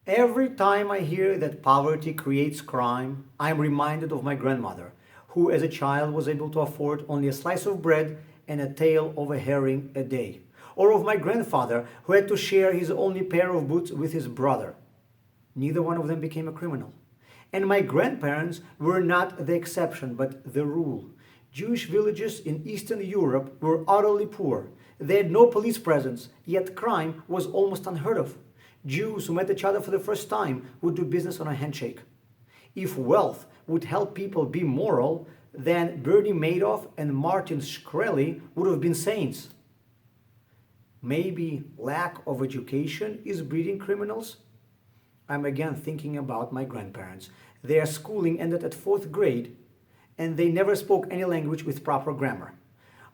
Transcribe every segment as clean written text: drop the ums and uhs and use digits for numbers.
Every time I hear that poverty creates crime, I am reminded of my grandmother, who as a child was able to afford only a slice of bread and a tail of a herring a day. Or of my grandfather, who had to share his only pair of boots with his brother. Neither one of them became a criminal. And my grandparents were not the exception, but the rule. Jewish villages in Eastern Europe were utterly poor. They had no police presence, yet crime was almost unheard of. Jews who met each other for the first time would do business on a handshake. If wealth would help people be moral, then Bernie Madoff and Martin Shkreli would have been saints. Maybe lack of education is breeding criminals? I'm again thinking about my grandparents. Their schooling ended at fourth grade, and they never spoke any language with proper grammar.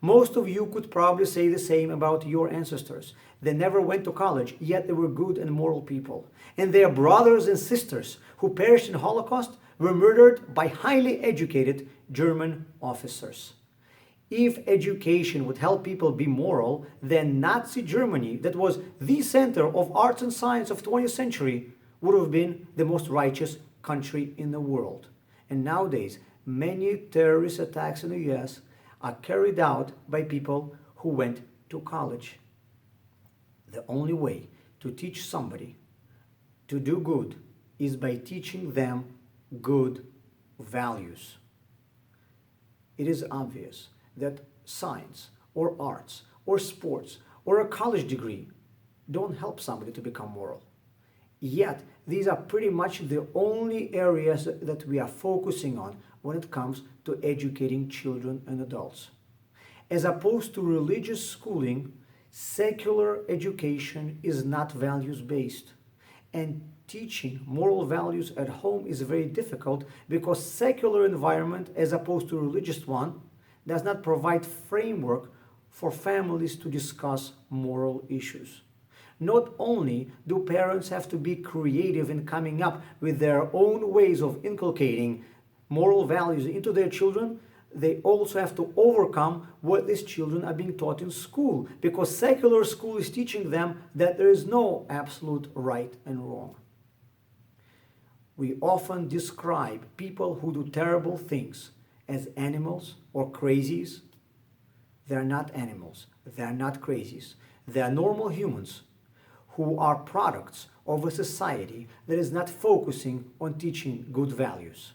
Most of you could probably say the same about your ancestors. They never went to college, yet they were good and moral people. And their brothers and sisters who perished in the Holocaust were murdered by highly educated German officers. If education would help people be moral, then Nazi Germany, that was the center of arts and science of 20th century, would have been the most righteous country in the world. And nowadays, many terrorist attacks in the US are carried out by people who went to college. The only way to teach somebody to do good is by teaching them good values. It is obvious that science or arts or sports or a college degree don't help somebody to become moral. Yet, these are pretty much the only areas that we are focusing on when it comes to educating children and adults. As opposed to religious schooling, secular education is not values-based. And teaching moral values at home is very difficult because secular environment, as opposed to religious one, does not provide framework for families to discuss moral issues. Not only do parents have to be creative in coming up with their own ways of inculcating moral values into their children, they also have to overcome what these children are being taught in school, because secular school is teaching them that there is no absolute right and wrong. We often describe people who do terrible things as animals or crazies. They're not animals. They're not crazies. They're normal humans who are products of a society that is not focusing on teaching good values.